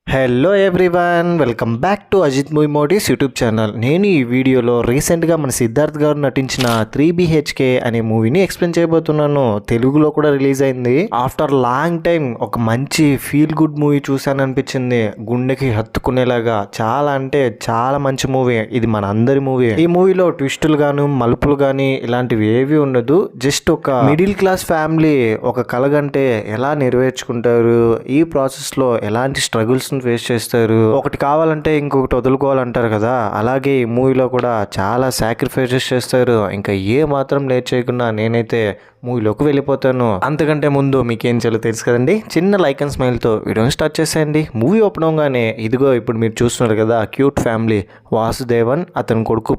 Hello everyone, welcome back to Ajith movie మోటీస్ YouTube channel. నేను ఈ వీడియోలో రీసెంట్గా మన సిద్ధార్థ్ గారు నటించిన 3BHK అనే మూవీని ఎక్స్ప్లెయిన్ చేయబోతున్నాను. తెలుగులో కూడా రిలీజ్ అయింది. ఆఫ్టర్ లాంగ్ టైం ఒక మంచి ఫీల్ గుడ్ మూవీ చూశాను అనిపించింది. గుండెకి హత్తుకునేలాగా చాలా అంటే చాలా మంచి మూవీ. ఇది మన అందరి మూవీ. ఈ మూవీలో ట్విస్టులు గాను మలుపులు కానీ ఇలాంటివి ఏవి ఉండదు. జస్ట్ ఒక మిడిల్ క్లాస్ ఫ్యామిలీ ఒక కలగంటే ఎలా నెరవేర్చుకుంటారు, ఈ ప్రాసెస్లో ఎలాంటి స్ట్రగుల్స్ ఫేస్ చేస్తారు, ఒకటి కావాలంటే ఇంకొకటి వదులుకోవాలంటారు కదా, అలాగే ఈ మూవీలో కూడా చాలా సాక్రిఫైసెస్ చేస్తారు. ఇంకా ఏ మాత్రం లేట్ చేయకుండా నేనైతే మూవీలోకి వెళ్ళిపోతాను. అంతకంటే ముందు మీకేం చేయాలో తెలుసు కదండి. చిన్న లైక్ అండ్ స్మైల్తో వీడియోని స్టార్ట్ చేసేయండి. మూవీ ఓపెన్ అవగానే ఇదిగో ఇప్పుడు మీరు చూస్తున్నారు కదా క్యూట్ ఫ్యామిలీ. వాసుదేవన్, అతని కొడుకు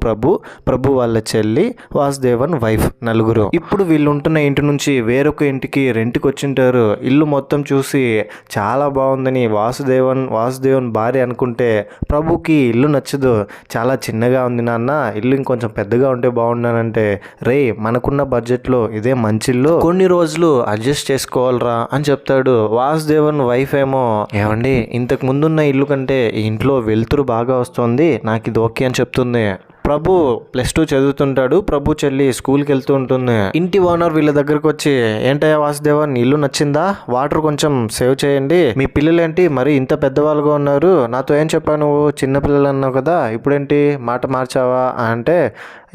ప్రభు వాళ్ళ చెల్లి, వాసుదేవన్ వైఫ్, నలుగురు. ఇప్పుడు వీళ్ళు ఉంటున్న ఇంటి నుంచి వేరొక ఇంటికి రెంట్కి వచ్చింటారు. ఇల్లు మొత్తం చూసి చాలా బాగుందని వాసుదేవన్ భార్య అనుకుంటే ప్రభుకి ఇల్లు నచ్చదు. చాలా చిన్నగా ఉంది నాన్న, ఇల్లు ఇంకొంచెం పెద్దగా ఉంటే బాగున్నానంటే, రే మనకున్న బడ్జెట్లో ఇదే మంచి ఇల్లు, కొన్ని రోజులు అడ్జస్ట్ చేసుకోవాలరా అని చెప్తాడు. వాసుదేవన్ వైఫ్ ఏమో, ఏమండి ఇంతకు ముందున్న ఇల్లు కంటే ఈ ఇంట్లో వెలుతురు బాగా వస్తుంది, నాకు ఇది ఓకే అని చెప్తుంది. ప్రభు +2 చదువుతుంటాడు. ప్రభు చెల్లి స్కూల్కి వెళ్తూ ఉంటుంది. ఇంటి ఓనర్ వీళ్ళ దగ్గరకు వచ్చి, ఏంటయ్యా వాసుదేవన్ ఇల్లు నచ్చిందా, వాటర్ కొంచెం సేవ్ చేయండి, మీ పిల్లలేంటి మరి ఇంత పెద్దవాళ్ళుగా ఉన్నారు, నాతో ఏం చెప్పావు నువ్వు చిన్నపిల్లలు అన్నావు కదా, ఇప్పుడేంటి మాట మార్చావా అంటే,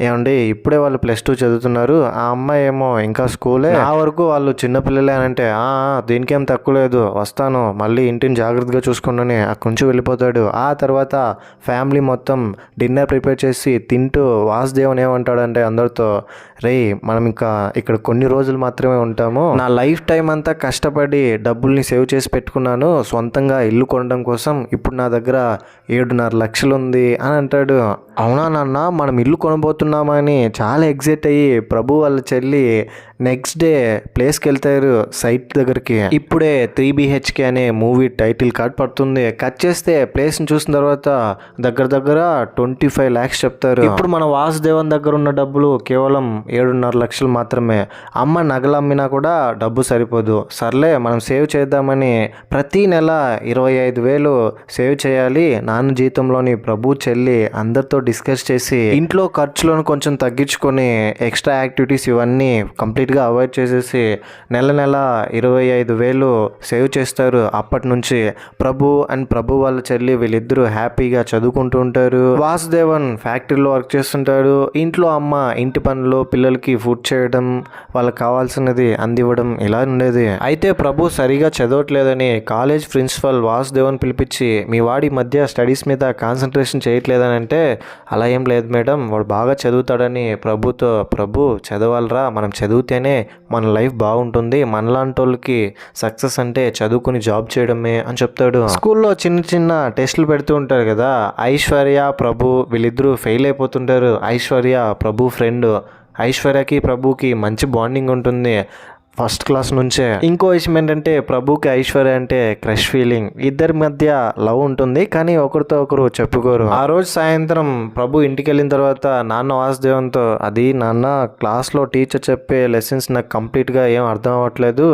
ఏమండి ఇప్పుడే వాళ్ళు +2 చదువుతున్నారు, ఆ అమ్మాయి ఏమో ఇంకా స్కూలే, ఆ వరకు వాళ్ళు చిన్నపిల్లలే అని అంటే, దీనికేం తక్కువ లేదు, వస్తాను మళ్ళీ ఇంటిని జాగ్రత్తగా చూసుకున్నాను అక్కడి నుంచి వెళ్ళిపోతాడు. ఆ తర్వాత ఫ్యామిలీ మొత్తం డిన్నర్ ప్రిపేర్ చేసి తింటూ వాసుదేవన్ ఏమంటాడంటే అందరితో, రే మనం ఇంకా ఇక్కడ కొన్ని రోజులు మాత్రమే ఉంటాము, నా లైఫ్ టైం అంతా కష్టపడి డబ్బుల్ని సేవ్ చేసి పెట్టుకున్నాను సొంతంగా ఇల్లు కొనడం కోసం, ఇప్పుడు నా దగ్గర 7.5 లక్షలు ఉంది అని అంటాడు. అవునా నాన్న మనం ఇల్లు కొనబోతున్నామని చాలా ఎగ్జైట్ అయ్యి ప్రభు వాళ్ళ చెల్లి నెక్స్ట్ డే ప్లేస్కి వెళ్తారు, సైట్ దగ్గరికి. ఇప్పుడే 3BHK అనే మూవీ టైటిల్ కార్డ్ పడుతుంది. కట్ చేస్తే ప్లేస్ని చూసిన తర్వాత దగ్గర 25 lakhs చెప్తారు. ఇప్పుడు మన వాసుదేవన్ దగ్గర ఉన్న డబ్బులు కేవలం 7.5 లక్షలు మాత్రమే. అమ్మ నగలు అమ్మినా కూడా డబ్బు సరిపోదు. సర్లే మనం సేవ్ చేద్దామని ప్రతి నెల 25,000 సేవ్ చేయాలి. నాన్న జీతంలోని ప్రభు చెల్లి అందరితో డిస్కస్ చేసి ఇంట్లో ఖర్చులను కొంచెం తగ్గించుకొని ఎక్స్ట్రా యాక్టివిటీస్ ఇవన్నీ కంప్లీట్గా అవాయిడ్ చేసేసి నెల 25,000 సేవ్ చేస్తారు. అప్పటి నుంచి ప్రభు వాళ్ళ చెల్లి వీళ్ళిద్దరూ హ్యాపీగా చదువుకుంటూ ఉంటారు. వాసుదేవన్ ఫ్యాక్టరీలో వర్క్ చేస్తుంటాడు. ఇంట్లో అమ్మ ఇంటి పనులు, పిల్లలకి ఫుడ్ చేయడం, వాళ్ళకి కావాల్సినది అందివ్వడం ఇలా ఉండేది. అయితే ప్రభు సరిగా చదవట్లేదని కాలేజ్ ప్రిన్సిపల్ వాసుదేవన్ పిలిపించి, మీ వాడి మధ్య స్టడీస్ మీద కాన్సన్ట్రేషన్ చేయట్లేదని అంటే, అలా ఏం లేదు మేడం, వాడు బాగా చదువుతాడని ప్రభుతో, ప్రభు చదవాలరా, మనం చదివితేనే మన లైఫ్ బాగుంటుంది, మనలాంటి వాళ్ళకి సక్సెస్ అంటే చదువుకుని జాబ్ చేయడమే అని చెప్తాడు. స్కూల్లో చిన్న టెస్టులు పెడుతూ ఉంటారు కదా, ఐశ్వర్య ప్రభు వీళ్ళిద్దరూ ఫెయిల్ అయిపోతుంటారు. ఐశ్వర్య ప్రభు ఫ్రెండ్. ఐశ్వర్యకి ప్రభుకి మంచి బాండింగ్ ఉంటుంది ఫస్ట్ క్లాస్ నుంచే. ఇంకో విషయం ఏంటంటే ప్రభుకి ఐశ్వర్య అంటే క్రష్ ఫీలింగ్, ఇద్దరి మధ్య లవ్ ఉంటుంది కానీ ఒకరితో ఒకరు చెప్పుకోరు. ఆ రోజు సాయంత్రం ప్రభు ఇంటికి వెళ్ళిన తర్వాత నాన్న వాసుదేవన్తో, అది నాన్న క్లాస్లో టీచర్ చెప్పే లెసన్స్ నాకు కంప్లీట్గా ఏం అర్థం అవ్వట్లేదు,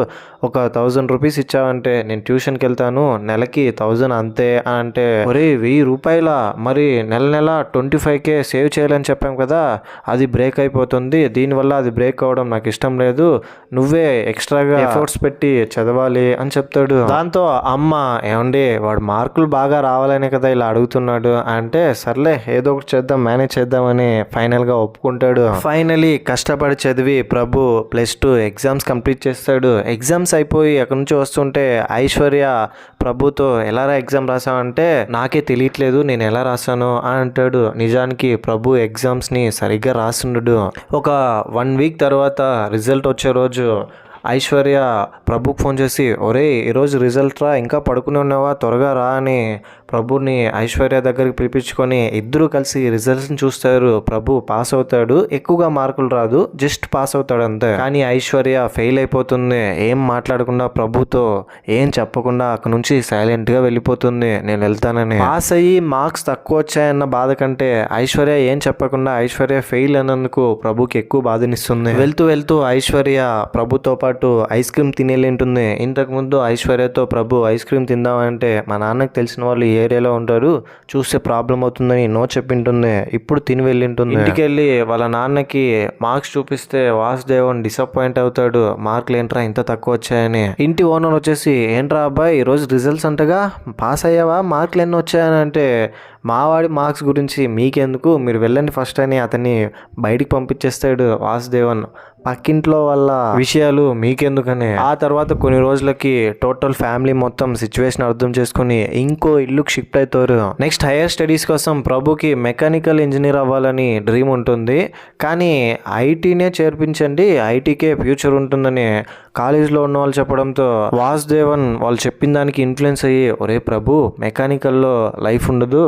ఒక 1000 రూపీస్ ఇచ్చావంటే నేను ట్యూషన్కి వెళ్తాను, నెలకి 1000 అంతే అంటే, ఒరే 1000 రూపాయల, మరి నెల 25K సేవ్ చేయాలని చెప్పాం కదా, అది బ్రేక్ అయిపోతుంది, దీనివల్ల అది బ్రేక్ అవ్వడం నాకు ఇష్టం లేదు, నువ్వే ఎక్స్ట్రాగా ఎఫర్ట్స్ పెట్టి చదవాలి అని చెప్తాడు. దాంతో అమ్మ, ఏమండి వాడు మార్కులు బాగా రావాలనే కదా ఇలా అడుగుతున్నాడు అంటే, సర్లే ఏదో ఒకటి చేద్దాం, మేనేజ్ చేద్దామని ఫైనల్గా ఒప్పుకుంటాడు. ఫైనలీ కష్టపడి చదివి ప్రభు +2 ఎగ్జామ్స్ కంప్లీట్ చేస్తాడు. ఎగ్జామ్స్ అయిపోయి అక్కడి నుంచి వస్తుంటే ఐశ్వర్య ప్రభుతో, ఎలా ఎగ్జామ్ రాసావంటే, నాకే తెలియట్లేదు నేను ఎలా రాసాను అని అంటాడు. నిజానికి ప్రభు ఎగ్జామ్స్ని సరిగ్గా రాస్తుండడు. ఒక 1 వీక్ తర్వాత రిజల్ట్ వచ్చే రోజు ఐశ్వర్య ప్రభుకి ఫోన్ చేసి, ఒరే ఈరోజు రిజల్ట్ రా, ఇంకా పడుకుని ఉన్నావా, త్వరగా రా అని ప్రభుని ఐశ్వర్య దగ్గరికి పిలిపించుకొని ఇద్దరు కలిసి రిజల్ట్స్ని చూస్తారు. ప్రభు పాస్ అవుతాడు, ఎక్కువగా మార్కులు రాదు, జస్ట్ పాస్ అవుతాడు అంతే. కానీ ఐశ్వర్య ఫెయిల్ అయిపోతుంది. ఏం మాట్లాడకుండా ప్రభుతో ఏం చెప్పకుండా అక్కడ నుంచి సైలెంట్గా వెళ్ళిపోతుంది, నేను వెళ్తానని. పాస్ అయ్యి మార్క్స్ తక్కువ వచ్చాయన్న బాధ కంటే ఐశ్వర్య ఏం చెప్పకుండా ఐశ్వర్య ఫెయిల్ అన్నందుకు ప్రభుకి ఎక్కువ బాధనిస్తుంది. వెళ్తూ ఐశ్వర్య ప్రభుతో పాటు పాటు ఐస్ క్రీమ్ తినేళ్ళింటుంది. ఇంతకుముందు ఐశ్వర్యతో ప్రభు ఐస్ క్రీమ్ తిందామంటే మా నాన్నకి తెలిసిన వాళ్ళు ఈ ఏరియాలో ఉంటారు, చూస్తే ప్రాబ్లం అవుతుందని నో చెప్పింటుంది. ఇప్పుడు తిని వెళ్ళింటుంది. ఇంటికి వెళ్ళి వాళ్ళ నాన్నకి మార్క్స్ చూపిస్తే వాసుదేవన్ డిసప్పాయింట్ అవుతాడు. మార్కులు ఏంట్రా ఇంత తక్కువ వచ్చాయని. ఇంటి ఓనర్ వచ్చేసి ఏంట్రా అబ్బాయి ఈరోజు రిజల్ట్స్ అంటగా పాస్ అయ్యావా, మార్కులు ఎన్ని వచ్చాయని అంటే మావాడి మార్క్స్ గురించి మీకెందుకు, మీరు వెళ్ళండి ఫస్ట్ అని అతన్ని బయటికి పంపించేస్తాడు వాసుదేవన్. పక్కింట్లో వాళ్ళ విషయాలు మీకెందుకని. ఆ తర్వాత కొన్ని రోజులకి టోటల్ ఫ్యామిలీ మొత్తం సిచ్యువేషన్ అర్థం చేసుకుని ఇంకో ఇల్లుకి షిఫ్ట్ అవుతారు. నెక్స్ట్ హైయర్ స్టడీస్ కోసం ప్రభుకి మెకానికల్ ఇంజనీర్ అవ్వాలని డ్రీమ్ ఉంటుంది. కానీ ఐటీనే చేర్పించండి, ఐటీకే ఫ్యూచర్ ఉంటుందని కాలేజ్లో ఉన్న వాళ్ళు చెప్పడంతో వాసుదేవన్ వాళ్ళు చెప్పిన దానికి ఇన్ఫ్లుయెన్స్ అయ్యి ఒరే ప్రభు మెకానికల్లో లైఫ్ ఉండదు,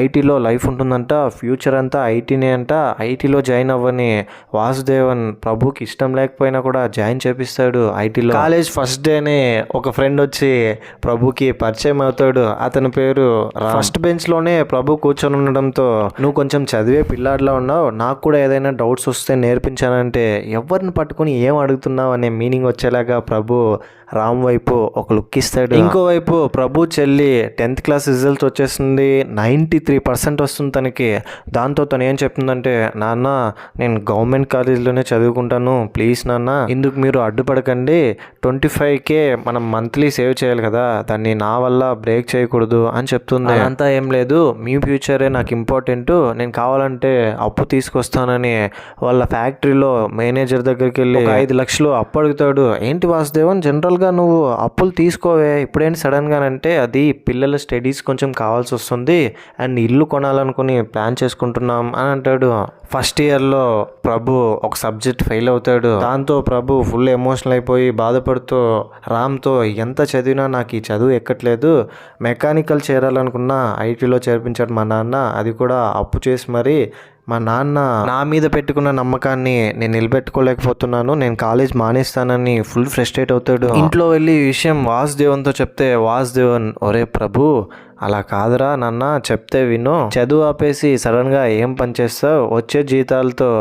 ఐటీలో లైఫ్ ఉంటుందంట, ఫ్యూచర్ అంతా ఐటీనే అంట, ఐటీలో జాయిన్ అవ్వని వాసుదేవన్ ప్రభుకి ఇష్టం లేకపోయినా కూడా జాయిన్ చేపిస్తాడు ఐటీలో. కాలేజ్ ఫస్ట్ డేనే ఒక ఫ్రెండ్ వచ్చి ప్రభుకి పరిచయం అవుతాడు. అతని పేరు ఫస్ట్ బెంచ్లోనే ప్రభు కూర్చొని ఉండడంతో నువ్వు కొంచెం చదివే పిల్లాడిలా ఉన్నావు, నాకు కూడా ఏదైనా డౌట్స్ వస్తే నేర్పించానంటే ఎవరిని పట్టుకుని ఏం అడుగుతున్నావు అనే మీనింగ్ వచ్చేలాగా ప్రభు రామ్ వైపు ఒక లుక్ ఇస్తాడు. ఇంకోవైపు ప్రభు చెల్లి 10th క్లాస్ రిజల్ట్స్ వచ్చేసింది, 93% వస్తుంది తనకి. దాంతో తను ఏం చెప్తుందంటే నాన్న నేను గవర్నమెంట్ కాలేజీలోనే చదువుకుంటాను, ప్లీజ్ నాన్న ఇందుకు మీరు అడ్డుపడకండి, 25K మనం మంత్లీ సేవ్ చేయాలి కదా, దాన్ని నా వల్ల బ్రేక్ చేయకూడదు అని చెప్తుంది. అంతా ఏం లేదు, మీ ఫ్యూచరే నాకు ఇంపార్టెంట్, నేను కావాలంటే అప్పు తీసుకొస్తానని వాళ్ళ ఫ్యాక్టరీలో మేనేజర్ దగ్గరికి వెళ్ళి 5 లక్షలు అప్పు అడుగుతాడు. ఏంటి వాసుదేవన్ జనరల్గా నువ్వు అప్పులు తీసుకోవే ఇప్పుడేంటి సడన్గా అంటే అది పిల్లల స్టడీస్ కొంచెం కావాల్సి వస్తుంది అండ్ ఇల్లు కొనాలనుకుని ప్లాన్ చేసుకుంటున్నాం అని అంటాడు. ఫస్ట్ ఇయర్లో ప్రభు ఒక సబ్జెక్ట్ ఫెయిల్ అవుతాడు. దాంతో ప్రభు ఫుల్ ఎమోషనల్ అయిపోయి బాధపడుతూ రామ్తో ఎంత చదివినా నాకు ఈ చదువు ఎక్కట్లేదు, మెకానికల్ చేరాలనుకున్నా ఐటీలో చేర్పించాడు మా నాన్న, అది కూడా అప్పు చేసి మరి. మా నాన్న నా మీద పెట్టుకున్న నమ్మకాన్ని నేను నిలబెట్టుకోలేకపోతున్నాను, నేను కాలేజ్ మానేస్తానని ఫుల్ ఫ్రస్ట్రేట్ అవుతాడు. ఇంట్లో వెళ్ళి ఈ విషయం వాసుదేవన్తో చెప్తే వాసుదేవన్ ఒరే ప్రభు అలా కాదురా నాన్న, చెప్తే విను, చదువు ఆపేసి సడన్గా ఏం పని చేస్తావు, వచ్చే జీతాలతో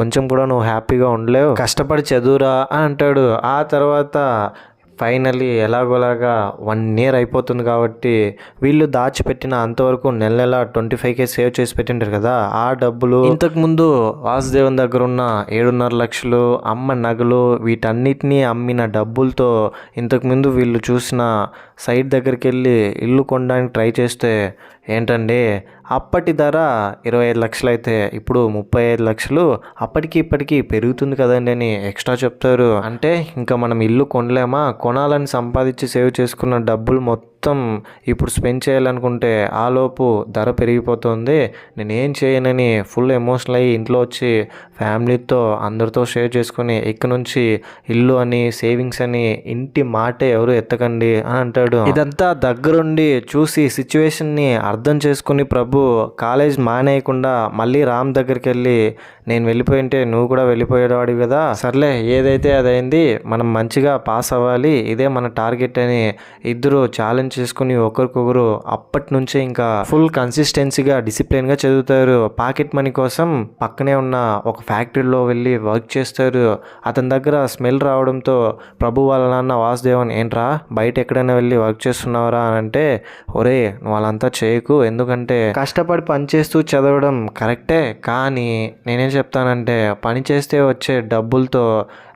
కొంచెం కూడా నువ్వు హ్యాపీగా ఉండలేవు, కష్టపడి చదువురా అని అంటాడు. ఆ తర్వాత ఫైనల్లీ ఎలాగోలాగా 1 ఇయర్ అయిపోతుంది కాబట్టి వీళ్ళు దాచిపెట్టిన అంతవరకు నెల 25K సేవ్ చేసి పెట్టింటారు కదా, ఆ డబ్బులు ఇంతకుముందు వాసుదేవన్ దగ్గర ఉన్న 7.5 లక్షలు అమ్మ నగలు వీటన్నిటినీ అమ్మిన డబ్బులతో ఇంతకుముందు వీళ్ళు చూసిన సైట్ దగ్గరికి వెళ్ళి ఇల్లు కొనడానికి ట్రై చేస్తే ఏంటండి అప్పటి ధర 25 లక్షలు అయితే ఇప్పుడు 35 లక్షలు, అప్పటికి ఇప్పటికీ పెరుగుతుంది కదండి అని ఎక్స్ట్రా చెప్తారు. అంటే ఇంకా మనం ఇల్లు కొనలేమా, కొనాలని సంపాదించి సేవ్ చేసుకున్న డబ్బులు మొత్తం ఇప్పుడు స్పెండ్ చేయాలనుకుంటే ఆలోపు ధర పెరిగిపోతుంది, నేనేం చేయనని ఫుల్ ఎమోషనల్ అయ్యి ఇంట్లో వచ్చి ఫ్యామిలీతో అందరితో షేర్ చేసుకుని ఇక నుంచి ఇల్లు అని సేవింగ్స్ అని ఇంటి మాటే ఎవరు ఎత్తకండి అని అంటాడు. ఇదంతా దగ్గరుండి చూసి సిచ్యువేషన్ని అర్థం చేసుకుని ప్రభు కాలేజ్ మానేయకుండా మళ్ళీ రామ్ దగ్గరికి వెళ్ళి నేను వెళ్ళిపోయింటే నువ్వు కూడా వెళ్ళిపోయేవాడివి కదా, సర్లే ఏదైతే అదైంది, మనం మంచిగా పాస్ అవ్వాలి, ఇదే మన టార్గెట్ అని ఇద్దరు ఛాలెంజ్ చేసుకుని ఒకరికొకరు అప్పటి నుంచే ఇంకా ఫుల్ కన్సిస్టెన్సీగా డిసిప్లిన్గా చదువుతారు. పాకెట్ మనీ కోసం పక్కనే ఉన్న ఒక ఫ్యాక్టరీలో వెళ్ళి వర్క్ చేస్తారు. అతని దగ్గర స్మెల్ రావడంతో ప్రభు వాళ్ళ నాన్న వాసుదేవన్ ఏంట్రా బయట ఎక్కడైనా వెళ్ళి వర్క్ చేస్తున్నావురా అని అంటే ఒరే నువ్వు వాళ్ళంతా చేయకు, ఎందుకంటే కష్టపడి పని చేస్తూ చదవడం కరెక్టే, కానీ నేనేం చెప్తానంటే పని చేస్తే వచ్చే డబ్బులతో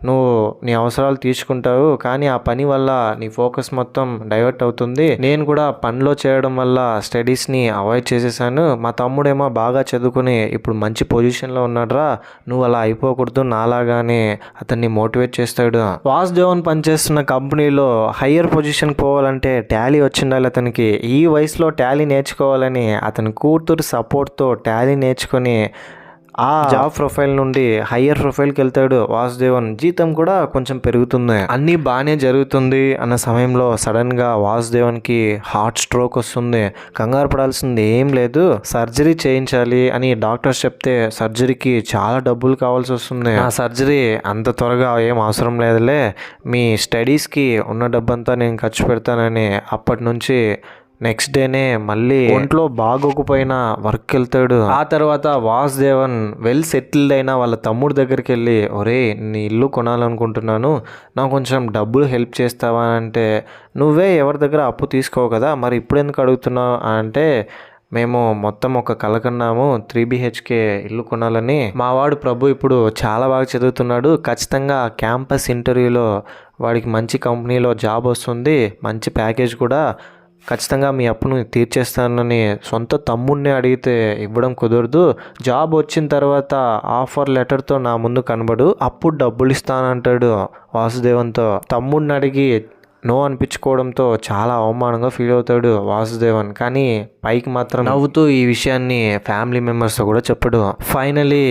నువ్వు నీ అవసరాలు తీర్చుకుంటావు, కానీ ఆ పని వల్ల నీ ఫోకస్ మొత్తం డైవర్ట్ అవుతుంది. నేను కూడా పనిలో చేయడం వల్ల స్టడీస్ని అవాయిడ్ చేసేసాను, మా తమ్ముడేమో బాగా చదువుకుని ఇప్పుడు మంచి పొజిషన్లో ఉన్నాడురా, నువ్వు అలా అయిపోకూడదు నాలాగానే అతన్ని మోటివేట్ చేస్తాడు. వాసుదేవన్ పనిచేస్తున్న కంపెనీలో హయ్యర్ పొజిషన్కి పోవాలంటే టాలీ వచ్చిండాలి అతనికి. ఈ వయసులో టాలీ నేర్చుకోవాలని అతని కూతురు సపోర్ట్తో టాలీ నేర్చుకొని ఆ జాబ్ ప్రొఫైల్ నుండి హయ్యర్ ప్రొఫైల్కి వెళ్తాడు వాసుదేవన్. జీతం కూడా కొంచెం పెరుగుతుంది, అన్నీ బాగానే జరుగుతుంది అన్న సమయంలో సడన్గా వాసుదేవన్కి హార్ట్ స్ట్రోక్ వస్తుంది. కంగారు పడాల్సింది ఏం లేదు, సర్జరీ చేయించాలి అని డాక్టర్స్ చెప్తే సర్జరీకి చాలా డబ్బులు కావాల్సి వస్తుంది. ఆ సర్జరీ అంత త్వరగా ఏం అవసరం లేదులే, మీ స్టడీస్కి ఉన్న డబ్బంతా నేను ఖర్చు పెడతానని అప్పటి నుంచి నెక్స్ట్ డేనే మళ్ళీ ఒంట్లో బాగోకపోయినా వర్క్ వెళ్తాడు. ఆ తర్వాత వాసుదేవన్ వెల్ సెటిల్డ్ అయిన వాళ్ళ తమ్ముడు దగ్గరికి వెళ్ళి, ఒరే నీ ఇల్లు కొనాలనుకుంటున్నాను, నాకు కొంచెం డబ్బులు హెల్ప్ చేస్తావా అంటే, నువ్వే ఎవరి దగ్గర అప్పు తీసుకోవు కదా, మరి ఇప్పుడు ఎందుకు అడుగుతున్నావు అంటే, మేము మొత్తం ఒక కల కన్నాము 3 BHK ఇల్లు కొనాలని. మావాడు ప్రభు ఇప్పుడు చాలా బాగా చదువుతున్నాడు, ఖచ్చితంగా క్యాంపస్ ఇంటర్వ్యూలో వాడికి మంచి కంపెనీలో జాబ్ వస్తుంది, మంచి ప్యాకేజ్ కూడా, ఖచ్చితంగా మీ అప్పును తీర్చేస్తానని సొంత తమ్ముడిని అడిగితే ఇవ్వడం కుదరదు. జాబ్ వచ్చిన తర్వాత ఆఫర్ లెటర్తో నా ముందు కనబడు, అప్పుడు డబ్బులు ఇస్తానంటాడు వాసుదేవన్తో. తమ్ముడిని అడిగి నో అనిపించుకోవడంతో చాలా అవమానంగా ఫీల్ అవుతాడు వాసుదేవన్. కానీ పైకి మాత్రం నవ్వుతూ ఈ విషయాన్ని ఫ్యామిలీ మెంబర్స్తో కూడా చెప్పడు. ఫైనలీ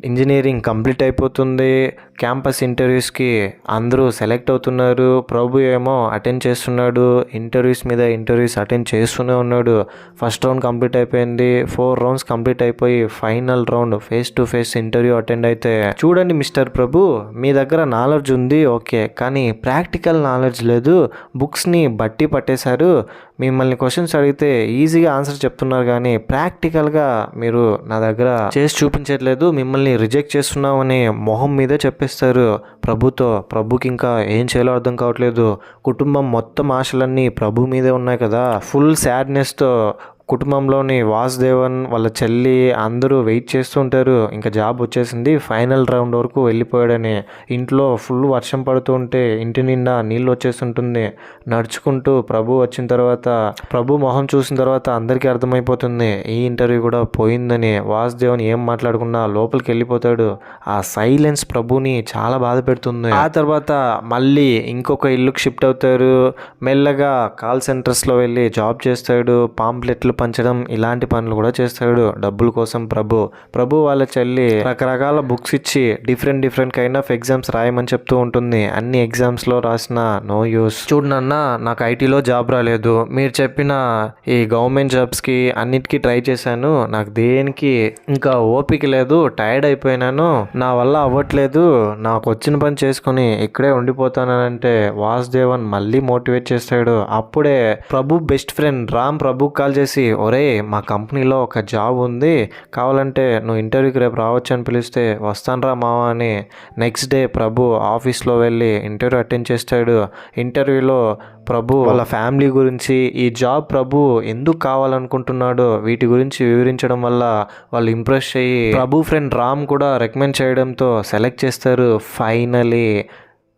ఇంజనీరింగ్ కంప్లీట్ అయిపోతుంది, క్యాంపస్ ఇంటర్వ్యూస్కి అందరూ సెలెక్ట్ అవుతున్నారు. ప్రభు ఏమో అటెండ్ చేస్తున్నాడు, ఇంటర్వ్యూస్ మీద ఇంటర్వ్యూస్ అటెండ్ చేస్తూనే ఉన్నాడు. ఫస్ట్ రౌండ్ కంప్లీట్ అయిపోయింది, 4 రౌండ్స్ కంప్లీట్ అయిపోయి final round face to face interview attend అయితే, చూడండి మిస్టర్ ప్రభు, మీ దగ్గర నాలెడ్జ్ ఉంది ఓకే, కానీ ప్రాక్టికల్ నాలెడ్జ్ లేదు, బుక్స్ని బట్టి పట్టేశారు, మిమ్మల్ని క్వశ్చన్స్ అడిగితే ఈజీగా ఆన్సర్ చెప్తున్నారు కానీ ప్రాక్టికల్గా మీరు నా దగ్గర చేసి చూపించట్లేదు, మిమ్మల్ని రిజెక్ట్ చేస్తున్నామని మొహం మీదే చెప్పేస్తారు ప్రభుతో. ప్రభుకి ఇంకా ఏం చేయాలో అర్థం కావట్లేదు. కుటుంబం మొత్తం ఆశలన్నీ ప్రభు మీదే ఉన్నాయి కదా. ఫుల్ సాడ్నెస్తో కుటుంబంలోని వాసుదేవన్ వాళ్ళ చెల్లి అందరూ వెయిట్ చేస్తూ ఉంటారు. ఇంకా జాబ్ వచ్చేసింది, ఫైనల్ రౌండ్ వరకు వెళ్ళిపోయాడని. ఇంట్లో ఫుల్ వర్షం పడుతూ ఉంటే ఇంటి నిండా నీళ్ళు వచ్చేస్తుంటుంది. నడుచుకుంటూ ప్రభు వచ్చిన తర్వాత, ప్రభు మొహం చూసిన తర్వాత అందరికీ అర్థమైపోతుంది ఈ ఇంటర్వ్యూ కూడా పోయిందని. వాసుదేవన్ ఏం మాట్లాడకుండా లోపలికి వెళ్ళిపోతాడు. ఆ సైలెన్స్ ప్రభుని చాలా బాధ పెడుతుంది. ఆ తర్వాత మళ్ళీ ఇంకొక ఇల్లుకి షిఫ్ట్ అవుతారు. మెల్లగా కాల్ సెంటర్స్లో వెళ్ళి జాబ్ చేస్తాడు, పాంప్లెట్లు పంచడం ఇలాంటి పనులు కూడా చేస్తాడు డబ్బుల కోసం. ప్రభు వాళ్ళ చెల్లి రకరకాల బుక్స్ ఇచ్చి డిఫరెంట్ కైండ్ ఆఫ్ ఎగ్జామ్స్ రాయమని చెప్తూ ఉంటుంది. అన్ని ఎగ్జామ్స్లో రాసిన నో యూస్. చూడనన్నా నాకు ఐటీలో జాబ్ రాలేదు, మీరు చెప్పిన ఈ గవర్నమెంట్ జాబ్స్కి అన్నిటికీ ట్రై చేశాను, నాకు దేనికి ఇంకా ఓపిక లేదు, టైర్డ్ అయిపోయినాను, నా వల్ల అవ్వట్లేదు, నాకు వచ్చిన పని చేసుకుని ఇక్కడే ఉండిపోతానంటే వాసుదేవన్ మళ్ళీ మోటివేట్ చేస్తాడు. అప్పుడే ప్రభు బెస్ట్ ఫ్రెండ్ రామ్ ప్రభు కాల్ చేసి, ఒరే మా కంపెనీలో ఒక జాబ్ ఉంది, కావాలంటే నువ్వు ఇంటర్వ్యూకి రేపు రావచ్చు అని పిలిస్తే వస్తానరా మావా అని. నెక్స్ట్ డే ప్రభు ఆఫీస్లో వెళ్ళి ఇంటర్వ్యూ అటెండ్ చేస్తాడు. ఇంటర్వ్యూలో ప్రభు వాళ్ళ ఫ్యామిలీ గురించి, ఈ జాబ్ ప్రభు ఎందుకు కావాలనుకుంటున్నాడో వీటి గురించి వివరించడం వల్ల వాళ్ళు ఇంప్రెస్ అయ్యి ప్రభు ఫ్రెండ్ రామ్ కూడా రికమెండ్ చేయడంతో సెలెక్ట్ చేస్తారు. ఫైనలీ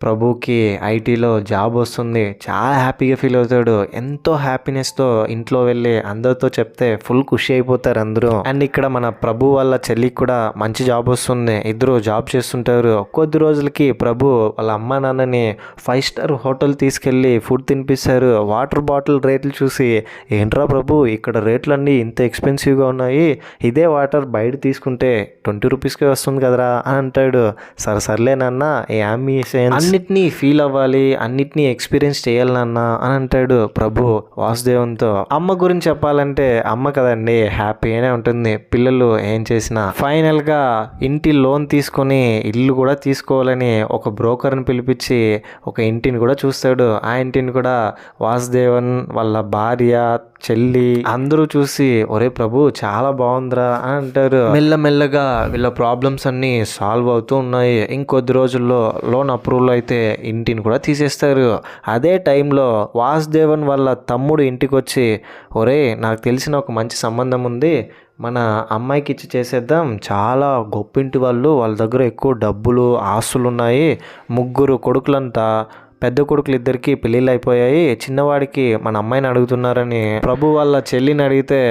ప్రభుకి ఐటీలో జాబ్ వస్తుంది, చాలా హ్యాపీగా ఫీల్ అవుతాడు. ఎంతో హ్యాపీనెస్తో ఇంట్లో వెళ్ళి అందరితో చెప్తే ఫుల్ ఖుషి అయిపోతారు అందరూ. అండ్ ఇక్కడ మన ప్రభు వాళ్ళ చెల్లికి కూడా మంచి జాబ్ వస్తుంది, ఇద్దరు జాబ్ చేస్తుంటారు. కొద్ది రోజులకి ప్రభు వాళ్ళ అమ్మ నాన్నని 5 స్టార్ హోటల్ తీసుకెళ్ళి ఫుడ్ తినిపిస్తారు. వాటర్ బాటిల్ రేట్లు చూసి, ఏంట్రా ప్రభు ఇక్కడ రేట్లన్నీ ఇంత ఎక్స్పెన్సివ్గా ఉన్నాయి, ఇదే వాటర్ బయట తీసుకుంటే 20 రూపీస్కే వస్తుంది కదరా అని అంటాడు. సర్లేనన్నా ఈ అంబియన్స్ అన్నిటినీ ఫీల్ అవ్వాలి, అన్నిటినీ ఎక్స్పీరియన్స్ చేయాలి నాన్న అని అంటాడు ప్రభు వాసుదేవన్తో. అమ్మ గురించి చెప్పాలంటే అమ్మ కదండి, హ్యాపీగానే ఉంటుంది పిల్లలు ఏం చేసినా. ఫైనల్గా ఇంటి లోన్ తీసుకొని ఇల్లు కూడా తీసుకోవాలని ఒక బ్రోకర్ని పిలిపించి ఒక ఇంటిని కూడా చూస్తాడు. ఆ ఇంటిని కూడా వాసుదేవన్ వాళ్ళ భార్య చెల్లి అందరూ చూసి, ఒరే ప్రభు చాలా బాగుందిరా అని అంటారు. మెల్లమెల్లగా వీళ్ళ ప్రాబ్లమ్స్ అన్నీ సాల్వ్ అవుతూ ఉన్నాయి. ఇంకొద్ది రోజుల్లో లోన్ అప్రూవల్ అయితే ఇంటిని కూడా తీసేస్తారు. అదే టైంలో వాసుదేవన్ వాళ్ళ తమ్ముడు ఇంటికి వచ్చి, ఒరే నాకు తెలిసిన ఒక మంచి సంబంధం ఉంది, మన అమ్మాయికి ఇచ్చి చేసేద్దాం, చాలా గొప్పింటి వాళ్ళు, వాళ్ళ దగ్గర ఎక్కువ డబ్బులు ఆస్తులు ఉన్నాయి, 3 కొడుకులంతా, పెద్ద కొడుకులు 2కి పెళ్ళిళ్ళు అయిపోయాయి, చిన్నవాడికి మన అమ్మాయిని అడుగుతున్నారని ప్రభు వాళ్ళ చెల్లిని అడిగితే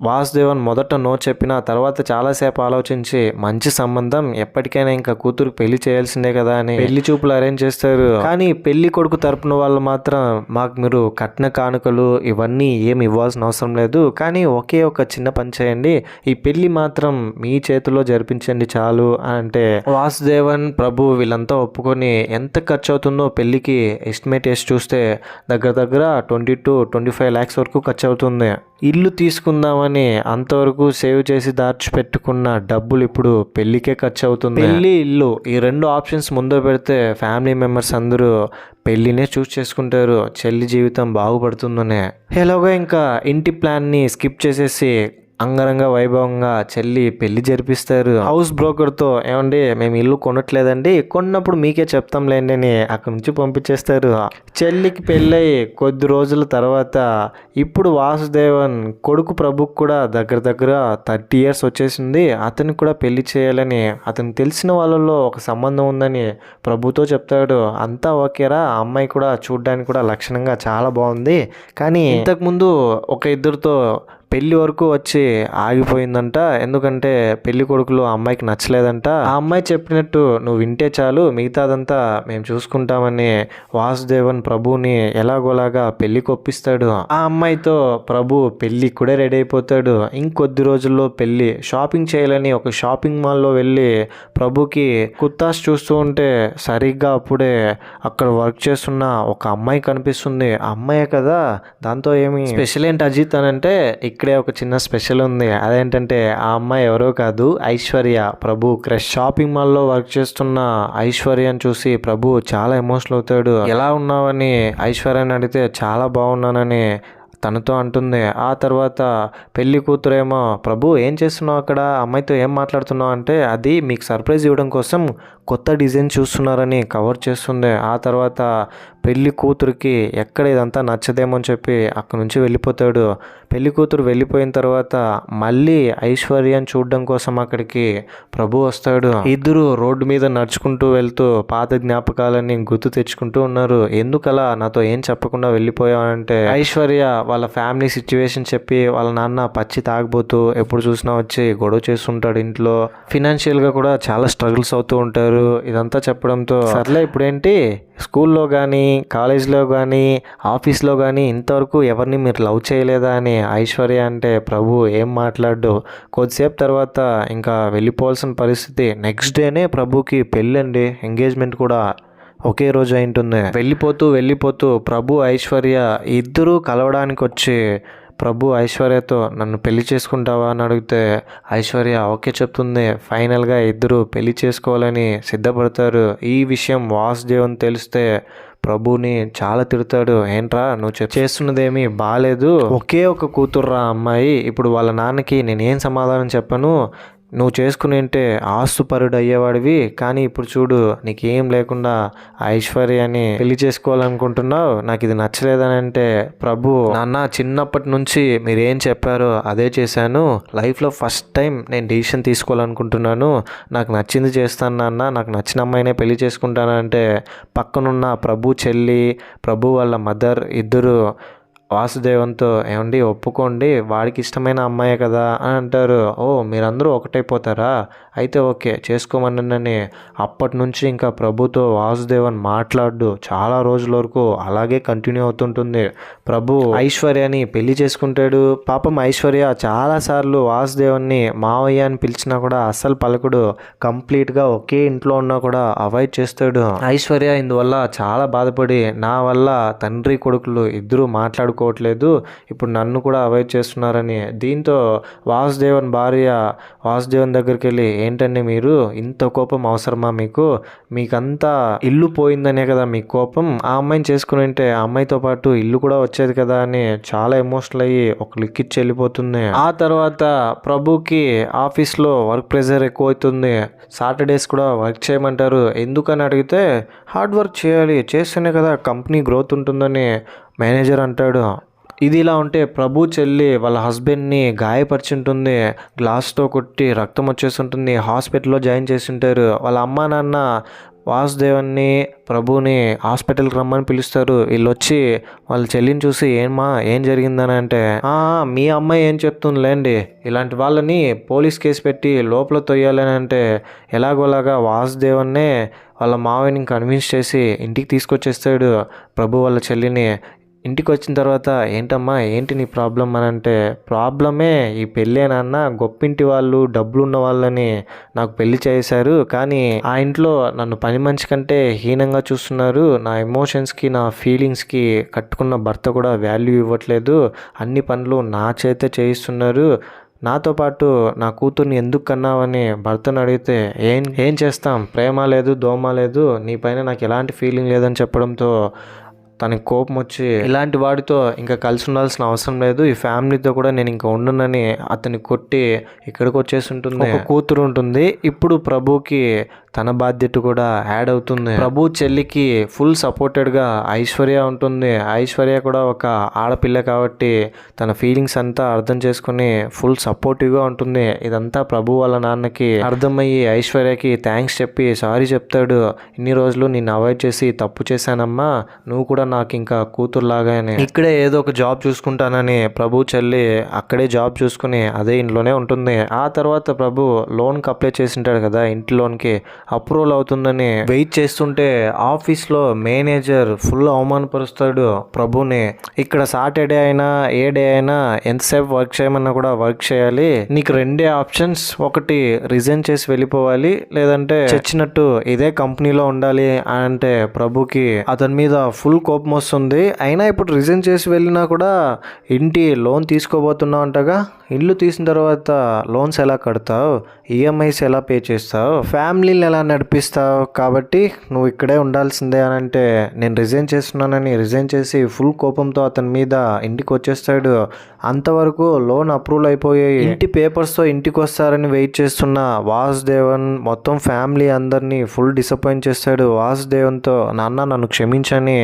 వాసుదేవన్ మొదట నో చెప్పిన తర్వాత చాలాసేపు ఆలోచించి, మంచి సంబంధం, ఎప్పటికైనా ఇంకా కూతురు పెళ్లి చేయాల్సిందే కదా అని పెళ్లి చూపులు అరేంజ్ చేస్తారు. కానీ పెళ్లి కొడుకు తరపున వాళ్ళు మాత్రం, మాకు మీరు కట్న కానుకలు ఇవన్నీ ఏమి ఇవ్వాల్సిన అవసరం లేదు, కానీ ఒకే ఒక చిన్న పని చేయండి, ఈ పెళ్లి మాత్రం మీ చేతిలో జరిపించండి చాలు అని అంటే, వాసుదేవన్ ప్రభు వీళ్ళంతా ఒప్పుకొని ఎంత ఖర్చు అవుతుందో పెళ్లికి ఎస్టిమేట్ వేసి చూస్తే దగ్గర 20 to 25 lakhs వరకు ఖర్చు అవుతుంది. ఇల్లు తీసుకుందామని అని అంతవరకు సేవ్ చేసి దాచిపెట్టుకున్న డబ్బులు ఇప్పుడు పెళ్ళికే ఖర్చు అవుతుంది. పెళ్ళి, ఇల్లు ఈ 2 ఆప్షన్స్ ముందు పెడితే ఫ్యామిలీ మెంబర్స్ అందరూ పెళ్ళినే చూస్ చేసుకుంటారు, చెల్లి జీవితం బాగుపడుతుందనే. ఎలాగో ఇంకా ఇంటి ప్లాన్ని స్కిప్ చేసేసి అంగరంగ వైభవంగా చెల్లి పెళ్లి జరిపిస్తారు. హౌస్ బ్రోకర్తో, ఏమండి మేము ఇల్లు కొనట్లేదండి, కొన్నప్పుడు మీకే చెప్తాంలేండి అని అక్కడి నుంచి పంపించేస్తారు. చెల్లికి పెళ్ళై కొద్ది రోజుల తర్వాత ఇప్పుడు వాసుదేవన్ కొడుకు ప్రభుకి కూడా దగ్గర 30 years వచ్చేసింది. అతనికి కూడా పెళ్లి చేయాలని అతనికి తెలిసిన వాళ్ళలో ఒక సంబంధం ఉందని ప్రభుతో చెప్తాడు. అంతా ఓకేరా, ఆ అమ్మాయి కూడా చూడ్డానికి కూడా లక్షణంగా చాలా బాగుంది, కానీ ఇంతకుముందు ఒక ఇద్దరితో పెళ్లి వరకు వచ్చి ఆగిపోయిందంట. ఎందుకంటే పెళ్లి కొడుకులు ఆ అమ్మాయికి నచ్చలేదంట. ఆ అమ్మాయి చెప్పినట్టు నువ్వు వింటే చాలు, మిగతాదంతా మేము చూసుకుంటామని వాసుదేవన్ ప్రభుని ఎలాగోలాగా పెళ్లికి ఒప్పిస్తాడు. ఆ అమ్మాయితో ప్రభు పెళ్లికి కూడా రెడీ అయిపోతాడు. ఇంకొద్ది రోజుల్లో పెళ్లి. షాపింగ్ చేయాలని ఒక షాపింగ్ మాల్లో వెళ్ళి ప్రభుకి కుత్తాస్ చూస్తూ ఉంటే సరిగ్గా అప్పుడే అక్కడ వర్క్ చేస్తున్న ఒక అమ్మాయి కనిపిస్తుంది. ఆ అమ్మాయే కదా, దాంతో ఏమి స్పెషల్ ఏంటి అజిత్ అని అంటే, ఇక్కడే ఒక చిన్న స్పెషల్ ఉంది. అదేంటంటే ఆ అమ్మాయి ఎవరో కాదు, ఐశ్వర్య, ప్రభు క్రష్. షాపింగ్ మాల్లో వర్క్ చేస్తున్న ఐశ్వర్యని చూసి ప్రభు చాలా ఎమోషనల్ అవుతాడు. ఎలా ఉన్నావని ఐశ్వర్యని అడిగితే చాలా బాగున్నానని తనతో అంటుంది. ఆ తర్వాత పెళ్లి కూతురేమో ప్రభు ఏం చేస్తున్నావు అక్కడ, అమ్మాయితో ఏం మాట్లాడుతున్నావు అంటే, అది మీకు సర్ప్రైజ్ ఇవ్వడం కోసం కొత్త డిజైన్ చూస్తున్నారని కవర్ చేస్తుంది. ఆ తర్వాత పెళ్లి కూతురికి ఎక్కడ ఇదంతా నచ్చదేమో అని చెప్పి అక్కడి నుంచి వెళ్ళిపోతాడు. పెళ్లి కూతురు వెళ్ళిపోయిన తర్వాత మళ్ళీ ఐశ్వర్యని చూడడం కోసం అక్కడికి ప్రభు వస్తాడు. ఇద్దరు రోడ్డు మీద నడుచుకుంటూ వెళ్తూ పాత జ్ఞాపకాలన్నీ గుర్తు తెచ్చుకుంటూ ఉన్నారు. ఎందుకలా నాతో ఏం చెప్పకుండా వెళ్ళిపోయావంటే, ఐశ్వర్య వాళ్ళ ఫ్యామిలీ సిచ్యువేషన్ చెప్పి వాళ్ళ నాన్న పచ్చి తాగబోతూ ఎప్పుడు చూసినా వచ్చి గొడవ చేస్తుంటాడు. ఇంట్లో ఫినాన్షియల్గా కూడా చాలా స్ట్రగుల్స్ అవుతూ ఉంటారు. ఇదంతా చెప్పడంతో సర్లే ఇప్పుడేంటి, స్కూల్లో కానీ కాలేజ్లో కానీ ఆఫీస్లో కానీ ఇంతవరకు ఎవరిని మీరు లవ్ చేయలేదా అని ఐశ్వర్య అంటే ప్రభు ఏం మాట్లాడు. కొద్దిసేపు తర్వాత ఇంకా వెళ్ళిపోవాల్సిన పరిస్థితి. నెక్స్ట్ డేనే ప్రభుకి పెళ్ళండి, ఎంగేజ్మెంట్ కూడా ఒకే రోజు అయింటుంది. వెళ్ళిపోతూ ప్రభు ఐశ్వర్య ఇద్దరూ కలవడానికి వచ్చి ప్రభు ఐశ్వర్యతో నన్ను పెళ్లి చేసుకుంటావా అని అడిగితే ఐశ్వర్య ఓకే చెప్తుంది. ఫైనల్గా ఇద్దరు పెళ్లి చేసుకోవాలని సిద్ధపడతారు. ఈ విషయం వాసుదేవన్ తెలిస్తే ప్రభుని చాలా తిడతాడు. ఏంట్రా నువ్వు చేస్తున్నదేమీ బాగాలేదు, ఒకే ఒక కూతుర్రా అమ్మాయి, ఇప్పుడు వాళ్ళ నాన్నకి నేనేం సమాధానం చెప్పను, నువ్వు చేసుకునేంటే ఆస్తుపరుడు అయ్యేవాడివి, కానీ ఇప్పుడు చూడు నీకేం లేకుండా ఐశ్వర్యని పెళ్లి చేసుకోవాలనుకుంటున్నావు, నాకు ఇది నచ్చలేదని అంటే ప్రభు, నాన్న చిన్నప్పటి నుంచి మీరు ఏం చెప్పారో అదే చేశాను, లైఫ్లో ఫస్ట్ టైం నేను డిసిషన్ తీసుకోవాలనుకుంటున్నాను, నాకు నచ్చింది చేస్తాను నాన్న, నాకు నచ్చిన అమ్మాయినే పెళ్లి చేసుకుంటానంటే పక్కనున్న ప్రభు చెల్లి, ప్రభు వాళ్ళ మదర్ ఇద్దరు వాసుదేవన్తో ఏమండి ఒప్పుకోండి, వాడికి ఇష్టమైన అమ్మాయే కదా అని అంటారు. ఓ మీరందరూ ఒకటైపోతారా, అయితే ఓకే చేసుకోమని. అప్పటి నుంచి ఇంకా ప్రభుతో వాసుదేవన్ మాట్లాడు చాలా రోజుల వరకు అలాగే కంటిన్యూ అవుతుంటుంది. ప్రభు ఐశ్వర్యని పెళ్లి చేసుకుంటాడు. పాపం ఐశ్వర్య చాలాసార్లు వాసుదేవన్ని మావయ్య అని పిలిచినా కూడా అస్సలు పలకడు. కంప్లీట్గా ఒకే ఇంట్లో ఉన్నా కూడా అవాయిడ్ చేస్తాడు. ఐశ్వర్య ఇందువల్ల చాలా బాధపడి, నా వల్ల తండ్రి కొడుకులు ఇద్దరు మాట్లాడుకోవట్లేదు, ఇప్పుడు నన్ను కూడా అవాయిడ్ చేస్తున్నారని. దీంతో వాసుదేవన్ భార్య వాసుదేవన్ దగ్గరికి వెళ్ళి, ఏంటండి మీరు ఇంత కోపం అవసరమా మీకు, మీకంతా ఇల్లు పోయిందనే కదా మీ కోపం, ఆ అమ్మాయిని చేసుకుని ఉంటే ఆ అమ్మాయితో పాటు ఇల్లు కూడా వచ్చేది కదా అని చాలా ఎమోషనల్ అయ్యి ఒక లిక్కిచ్చి వెళ్ళిపోతుంది. ఆ తర్వాత ప్రభుకి ఆఫీస్లో వర్క్ ప్రెషర్ ఎక్కువ అవుతుంది. సాటర్డేస్ కూడా వర్క్ చేయమంటారు. ఎందుకని అడిగితే హార్డ్ వర్క్ చేయాలి, చేస్తేనే కదా కంపెనీ గ్రోత్ ఉంటుందని మేనేజర్ అంటాడు. ఇది ఇలా ఉంటే ప్రభు చెల్లి వాళ్ళ హస్బెండ్ని గాయపరిచుంటుంది, గ్లాస్తో కొట్టి రక్తం వచ్చేస్తుంటుంది, హాస్పిటల్లో జాయిన్ చేసి ఉంటారు. వాళ్ళ అమ్మా నాన్న వాసుదేవన్ని ప్రభుని హాస్పిటల్కి రమ్మని పిలుస్తారు. వీళ్ళు వచ్చి వాళ్ళ చెల్లిని చూసి ఏం జరిగిందని అంటే, మీ అమ్మాయి ఏం చెప్తుందిలేండి, ఇలాంటి వాళ్ళని పోలీస్ కేసు పెట్టి లోపల తొయ్యాలని అంటే ఎలాగోలాగా వాసుదేవన్నే వాళ్ళ మావయ్యని కన్విన్స్ చేసి ఇంటికి తీసుకొచ్చేస్తాడు ప్రభు వాళ్ళ చెల్లిని. ఇంటికి వచ్చిన తర్వాత ఏంటమ్మా ఏంటి నీ ప్రాబ్లం అని అంటే, ప్రాబ్లమే ఈ పెళ్ళే నాన్న, గొప్పింటి వాళ్ళు డబ్బులు ఉన్న వాళ్ళని నాకు పెళ్లి చేశారు, కానీ ఆ ఇంట్లో నన్ను పని మనిషి కంటే హీనంగా చూస్తున్నారు, నా ఎమోషన్స్కి నా ఫీలింగ్స్కి కట్టుకున్న భర్త కూడా వాల్యూ ఇవ్వట్లేదు, అన్ని పనులు నా చేతే చేయిస్తున్నారు, నాతో పాటు నా కూతుర్ని ఎందుకు కన్నావని భర్తను అడిగితే ఏం ఏం చేస్తాం, ప్రేమ లేదు దోమ లేదు, నీ పైన నాకు ఎలాంటి ఫీలింగ్ లేదని చెప్పడంతో తనకి కోపం వచ్చి ఇలాంటి వాడితో ఇంకా కలిసి ఉండాల్సిన అవసరం లేదు, ఈ ఫ్యామిలీతో కూడా నేను ఇంకా ఉండనని అతన్ని కొట్టి ఇక్కడికి వచ్చేసి ఉంటుంది. ఒక కూతురు ఉంటుంది. ఇప్పుడు ప్రభుకి తన బాధ్యత కూడా యాడ్ అవుతుంది. ప్రభు చెల్లికి ఫుల్ సపోర్టెడ్గా ఐశ్వర్య ఉంటుంది. ఐశ్వర్య కూడా ఒక ఆడపిల్ల కాబట్టి తన ఫీలింగ్స్ అంతా అర్థం చేసుకుని ఫుల్ సపోర్టివ్గా ఉంటుంది. ఇదంతా ప్రభు వాళ్ళ నాన్నకి అర్థమయ్యి ఐశ్వర్యకి థ్యాంక్స్ చెప్పి సారీ చెప్తాడు. ఇన్ని రోజులు నిన్ను అవాయిడ్ చేసి తప్పు చేశానమ్మా, నువ్వు కూడా నాకు ఇంకా కూతురులాగానే ఇక్కడే ఏదో ఒక జాబ్ చూసుకుంటానని ప్రభు చెల్లి అక్కడే జాబ్ చూసుకుని అదే ఇంట్లోనే ఉంటుంది. ఆ తర్వాత ప్రభు లోన్కి అప్లై చేసింటాడు కదా, ఇంటి లోన్కి అప్రూవల్ అవుతుందని వెయిట్ చేస్తుంటే ఆఫీస్లో మేనేజర్ ఫుల్ అవమానపరుస్తాడు ప్రభుని. ఇక్కడ సాటర్డే అయినా ఏ డే అయినా ఎంతసేపు వర్క్ చేయమన్నా కూడా వర్క్ చేయాలి, నీకు రెండే ఆప్షన్స్, ఒకటి రిజైన్ చేసి వెళ్ళిపోవాలి, లేదంటే చచ్చినట్టు ఇదే కంపెనీలో ఉండాలి అని అంటే ప్రభుకి అతని మీద ఫుల్ కోపం వస్తుంది. అయినా ఇప్పుడు రిజైన్ చేసి వెళ్ళినా కూడా ఇంటి లోన్ తీసుకోబోతున్నావు అంటగా, ఇల్లు తీసిన తర్వాత లోన్స్ ఎలా కడతావు, ఈఎంఐస్ ఎలా పే చేస్తావు, ఫ్యామిలీని ఎలా నడిపిస్తావు, కాబట్టి నువ్వు ఇక్కడే ఉండాల్సిందే అని అంటే నేను రిజైన్ చేస్తున్నానని రిజైన్ చేసి ఫుల్ కోపంతో అతని మీద ఇంటికి వచ్చేస్తాడు. అంతవరకు లోన్ అప్రూవల్ అయిపోయాయి, ఇంటి పేపర్స్తో ఇంటికి వస్తారని వెయిట్ చేస్తున్న వాసుదేవన్ మొత్తం ఫ్యామిలీ అందరినీ ఫుల్ డిసప్పాయింట్ చేస్తాడు. వాసుదేవన్తో నాన్న నన్ను క్షమించని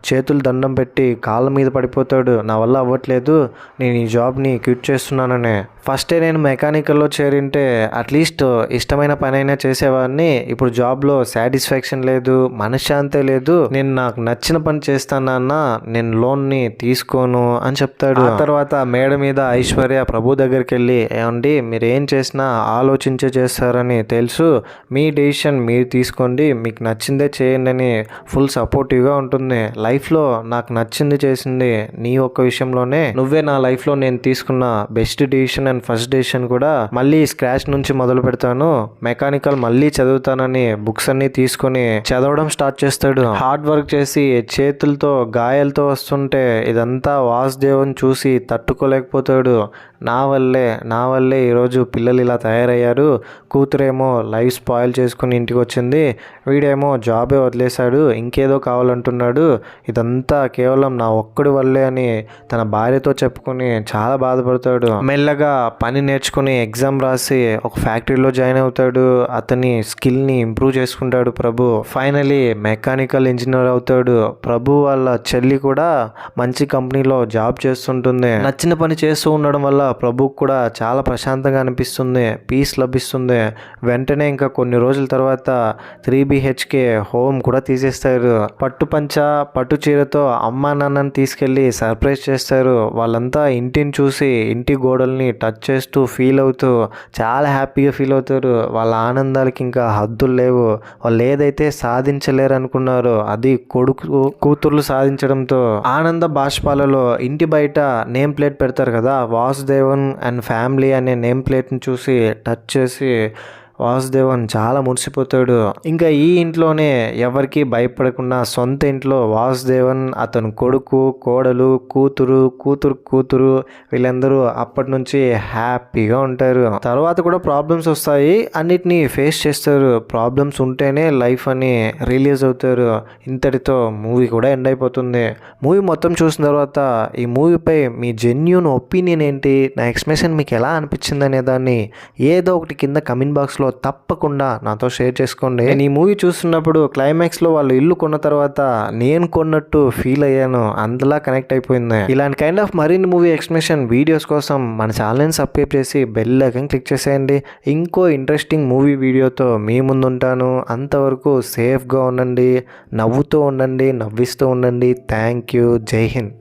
చేతులు దండం పెట్టి కాళ్ళ మీద పడిపోతాడు. నా వల్ల అవ్వట్లేదు, నేను ఈ జాబ్ని క్విట్ చేస్తున్నానని. ఫస్టే నేను మెకానికల్లో చేరింటే అట్లీస్ట్ ఇష్టమైన పని అయినా చేసేవాడిని, ఇప్పుడు జాబ్లో సాటిస్ఫాక్షన్ లేదు, మనశ్శాంతే లేదు, నేను నాకు నచ్చిన పని చేస్తానన్న, నేను లోన్ని తీసుకోను అని చెప్తాడు. ఆ తర్వాత మేడ మీద ఐశ్వర్య ప్రభు దగ్గరికి వెళ్ళి, ఏమండి మీరు ఏం చేసినా ఆలోచించే చేస్తారని తెలుసు, మీ డెసిషన్ మీరు తీసుకోండి, మీకు నచ్చిందే చేయండి అని ఫుల్ సపోర్టివ్గా ఉంటుంది. లైఫ్లో నాకు నచ్చింది చేసింది నీ ఒక్క విషయంలోనే, నువ్వే నా లైఫ్లో నేను తీసుకున్న best decision and first decision కూడా, మళ్ళీ స్క్రాచ్ నుంచి మొదలు పెడతాను, మెకానికల్ మళ్ళీ చదువుతానని బుక్స్ అన్ని తీసుకొని చదవడం స్టార్ట్ చేస్తాడు. హార్డ్ వర్క్ చేసి చేతులతో గాయాలతో వస్తుంటే ఇదంతా వాసుదేవన్ చూసి తట్టుకోలేకపోతాడు. నా వల్లే ఈరోజు పిల్లలు ఇలా తయారయ్యారు, కూతురేమో లైఫ్ స్పాయిల్ చేసుకుని ఇంటికి వచ్చింది, వీడేమో జాబే వదిలేశాడు, ఇంకేదో కావాలంటున్నాడు, ఇదంతా కేవలం నా ఒక్కడి వల్లే అని తన భార్యతో చెప్పుకొని చాలా బాధపడతాడు. మెల్లగా పని నేర్చుకుని ఎగ్జామ్ రాసి ఒక ఫ్యాక్టరీలో జాయిన్ అవుతాడు. అతని స్కిల్ని ఇంప్రూవ్ చేసుకుంటాడు ప్రభు. ఫైనలీ మెకానికల్ ఇంజనీర్ అవుతాడు. ప్రభు వాళ్ళ చెల్లి కూడా మంచి కంపెనీలో జాబ్ చేస్తుంటుంది. నచ్చిన పని చేస్తూ ఉండడం వల్ల ప్రభుకు కూడా చాలా ప్రశాంతంగా అనిపిస్తుంది, పీస్ లభిస్తుంది. వెంటనే ఇంకా కొన్ని రోజుల తర్వాత 3 BHK హోమ్ కూడా తీసేస్తారు. పట్టుపంచ పట్టు చీరతో అమ్మా నాన్నని తీసుకెళ్ళి సర్ప్రైజ్ చేస్తారు. వాళ్ళంతా ఇంటిని చూసి ఇంటి గోడల్ని టచ్ చేస్తూ ఫీల్ అవుతూ చాలా హ్యాపీగా ఫీల్ అవుతారు. వాళ్ళ ఆనందాలకి ఇంకా హద్దులు లేవు. వాళ్ళు ఏదైతే సాధించలేరు అనుకున్నారో అది కొడుకు కూతుర్లు సాధించడంతో ఆనంద బాష్పాలలో ఇంటి బయట నేమ్ ప్లేట్ పెడతారు కదా, వాసుదేవన్ అండ్ ఫ్యామిలీ అనే నేమ్ ప్లేట్ని చూసి టచ్ చేసి వాసుదేవన్ చాలా మురిసిపోతాడు. ఇంకా ఈ ఇంట్లోనే ఎవరికి భయపడకుండా సొంత ఇంట్లో వాసుదేవన్, అతను కొడుకు, కోడలు, కూతురు వీళ్ళందరూ అప్పటి నుంచి హ్యాపీగా ఉంటారు. తర్వాత కూడా ప్రాబ్లమ్స్ వస్తాయి, అన్నిటినీ ఫేస్ చేస్తారు. ప్రాబ్లమ్స్ ఉంటేనే లైఫ్ అని రిలీజ్ అవుతారు. ఇంతటితో మూవీ కూడా ఎండ్ అయిపోతుంది. మూవీ మొత్తం చూసిన తర్వాత ఈ మూవీపై మీ జెన్యూన్ ఒపీనియన్ ఏంటి, నా ఎక్స్ప్రెషన్ మీకు ఎలా అనిపించింది అనే దాన్ని ఏదో ఒకటి కింద కమెంట్ బాక్స్లో తప్పకుండా నాతో షేర్ చేసుకోండి. నేను ఈ మూవీ చూస్తున్నప్పుడు క్లైమాక్స్లో వాళ్ళు ఇల్లు కొన్న తర్వాత నేను కొన్నట్టు ఫీల్ అయ్యాను, అందులా కనెక్ట్ అయిపోయింది. ఇలాంటి కైండ్ ఆఫ్ మరిన్ని మూవీ ఎక్స్ప్లెనేషన్ వీడియోస్ కోసం మన ఛానల్ని సబ్స్క్రైబ్ చేసి బెల్ ఐకాన్ క్లిక్ చేసేయండి. ఇంకో ఇంట్రెస్టింగ్ మూవీ వీడియోతో మీ ముందుంటాను. అంతవరకు సేఫ్గా ఉండండి, నవ్వుతూ ఉండండి, నవ్విస్తూ ఉండండి. Thank you. జై హింద్.